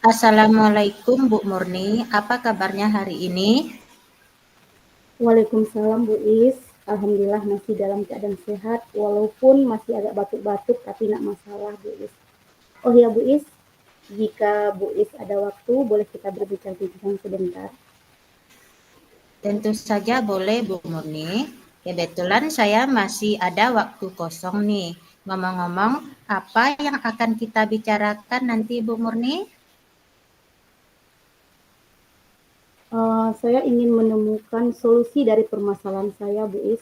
Assalamualaikum Bu Murni, apa kabarnya hari ini? Waalaikumsalam Bu Is. Alhamdulillah masih dalam keadaan sehat, walaupun masih agak batuk-batuk, tapi tidak masalah Bu Is. Oh ya Bu Is, jika Bu Is ada waktu, boleh kita berbincang-bincang sebentar. Tentu saja boleh Bu Murni. Kebetulan saya masih ada waktu kosong nih. Ngomong-ngomong, apa yang akan kita bicarakan nanti Bu Murni? Saya ingin menemukan solusi dari permasalahan saya Bu Is.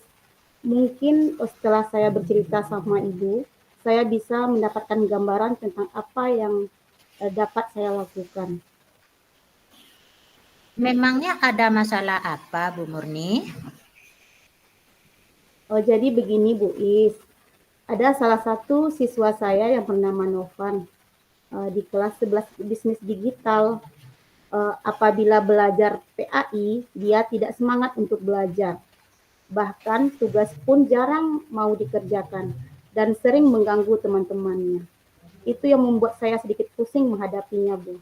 Mungkin setelah saya bercerita sama Ibu, saya bisa mendapatkan gambaran tentang apa yang dapat saya lakukan. Memangnya ada masalah apa Bu Murni? Jadi begini Bu Is, ada salah satu siswa saya yang bernama Novan di kelas 11 bisnis digital. Apabila belajar PAI, dia tidak semangat untuk belajar. Bahkan tugas pun jarang mau dikerjakan dan sering mengganggu teman-temannya. Itu yang membuat saya sedikit pusing menghadapinya, Bu.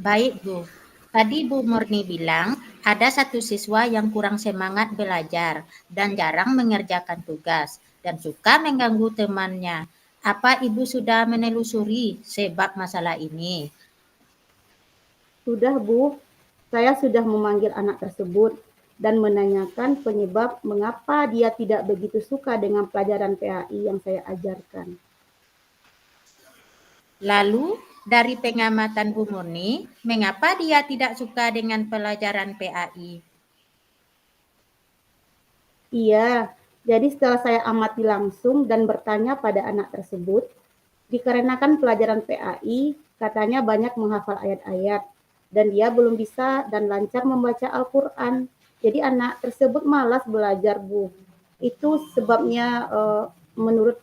Baik Bu, tadi Bu Murni bilang ada satu siswa yang kurang semangat belajar dan jarang mengerjakan tugas dan suka mengganggu temannya. Apa Ibu sudah menelusuri sebab masalah ini? Sudah, Bu. Saya sudah memanggil anak tersebut dan menanyakan penyebab mengapa dia tidak begitu suka dengan pelajaran PAI yang saya ajarkan. Lalu, dari pengamatan Bu Murni, mengapa dia tidak suka dengan pelajaran PAI? Iya, jadi setelah saya amati langsung dan bertanya pada anak tersebut, dikarenakan pelajaran PAI, katanya banyak menghafal ayat-ayat, dan dia belum bisa dan lancar membaca Al-Quran. Jadi anak tersebut malas belajar, Bu. Itu sebabnya menurut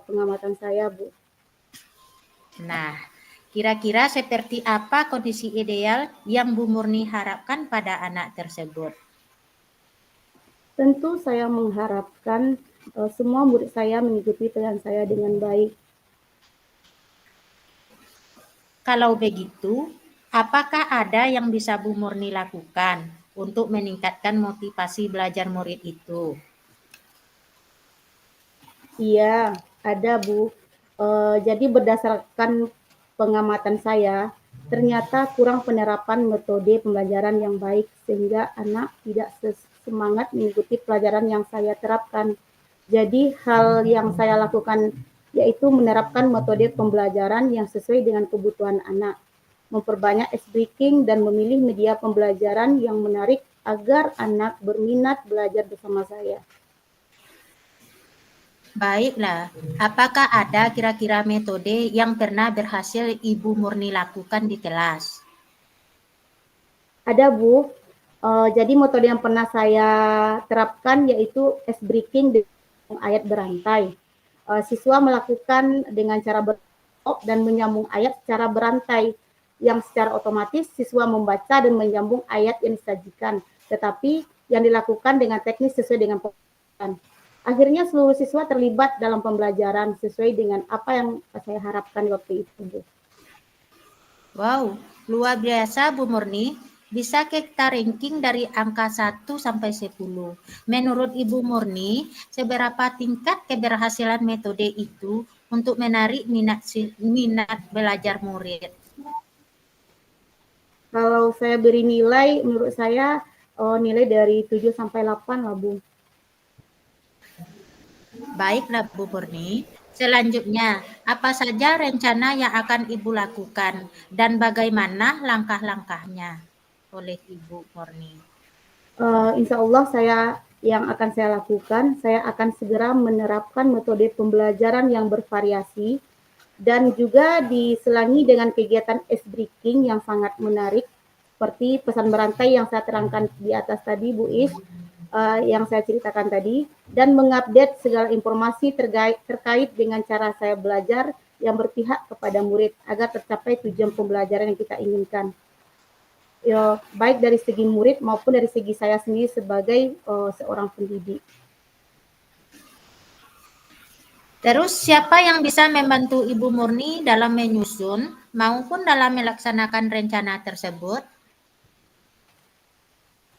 pengamatan saya, Bu. Nah, kira-kira seperti apa kondisi ideal yang Bu Murni harapkan pada anak tersebut? Tentu saya mengharapkan semua murid saya mengikuti pilihan saya dengan baik. Kalau begitu, apakah ada yang bisa Bu Murni lakukan untuk meningkatkan motivasi belajar murid itu? Iya, ada Bu. Jadi berdasarkan pengamatan saya, ternyata kurang penerapan metode pembelajaran yang baik sehingga anak tidak semangat mengikuti pelajaran yang saya terapkan. Jadi hal yang saya lakukan yaitu menerapkan metode pembelajaran yang sesuai dengan kebutuhan anak, memperbanyak ice breaking dan memilih media pembelajaran yang menarik agar anak berminat belajar bersama saya. Baiklah, apakah ada kira-kira metode yang pernah berhasil Ibu Murni lakukan di kelas? Ada Bu, jadi metode yang pernah saya terapkan yaitu ice breaking dengan ayat berantai. Siswa melakukan dengan cara berkelompok dan menyambung ayat secara berantai, yang secara otomatis siswa membaca dan menyambung ayat yang disajikan, tetapi yang dilakukan dengan teknis sesuai dengan pembelajaran. Akhirnya seluruh siswa terlibat dalam pembelajaran sesuai dengan apa yang saya harapkan waktu itu, Bu. Wow, luar biasa Bu Murni. Bisa kita ranking dari angka 1 sampai 10. Menurut Ibu Murni, seberapa tingkat keberhasilan metode itu untuk menarik minat belajar murid? Kalau saya beri nilai, menurut saya nilai dari 7 sampai 8 lah, Bu. Baiklah Bu Murni. Selanjutnya, apa saja rencana yang akan Ibu lakukan dan bagaimana langkah-langkahnya oleh Ibu Murni? Insya Allah yang akan saya lakukan, saya akan segera menerapkan metode pembelajaran yang bervariasi dan juga diselangi dengan kegiatan ice breaking yang sangat menarik seperti pesan berantai yang saya terangkan di atas tadi, Bu Is, yang saya ceritakan tadi, dan mengupdate segala informasi terkait dengan cara saya belajar yang berpihak kepada murid agar tercapai tujuan pembelajaran yang kita inginkan. Baik dari segi murid maupun dari segi saya sendiri sebagai seorang pendidik. Terus siapa yang bisa membantu Ibu Murni dalam menyusun maupun dalam melaksanakan rencana tersebut?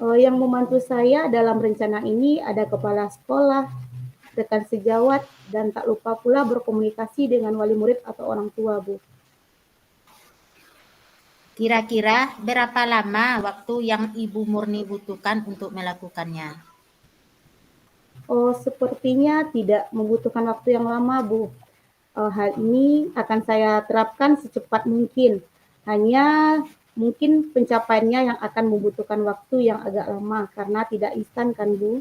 Yang membantu saya dalam rencana ini ada kepala sekolah, rekan sejawat, dan tak lupa pula berkomunikasi dengan wali murid atau orang tua, Bu. Kira-kira berapa lama waktu yang Ibu Murni butuhkan untuk melakukannya? Sepertinya tidak membutuhkan waktu yang lama, Bu. Hal ini akan saya terapkan secepat mungkin. Hanya mungkin pencapaiannya yang akan membutuhkan waktu yang agak lama karena tidak instan kan, Bu.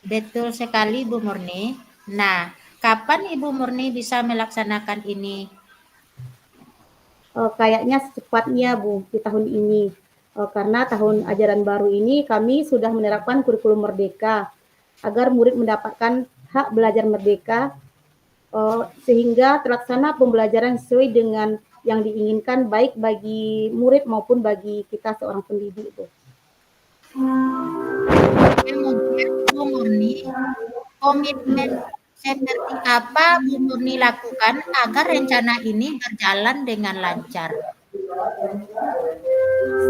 Betul sekali, Bu Murni. Nah, kapan Ibu Murni bisa melaksanakan ini? Kayaknya secepatnya, Bu, di tahun ini. Karena tahun ajaran baru ini kami sudah menerapkan kurikulum merdeka agar murid mendapatkan hak belajar merdeka sehingga terlaksana pembelajaran sesuai dengan yang diinginkan baik bagi murid maupun bagi kita seorang pendidik, Bu. Kemudian Bu Murni, komitmen seperti apa Bu Murni lakukan agar rencana ini berjalan dengan lancar?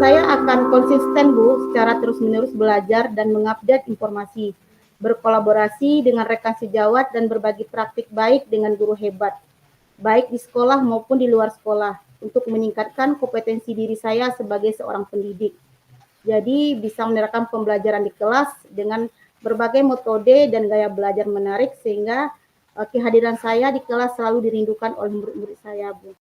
Saya akan konsisten, Bu, secara terus-menerus belajar dan mengupdate informasi, berkolaborasi dengan rekan sejawat dan berbagi praktik baik dengan guru hebat, baik di sekolah maupun di luar sekolah, untuk meningkatkan kompetensi diri saya sebagai seorang pendidik. Jadi bisa menerapkan pembelajaran di kelas dengan berbagai metode dan gaya belajar menarik sehingga kehadiran saya di kelas selalu dirindukan oleh murid-murid saya, Bu.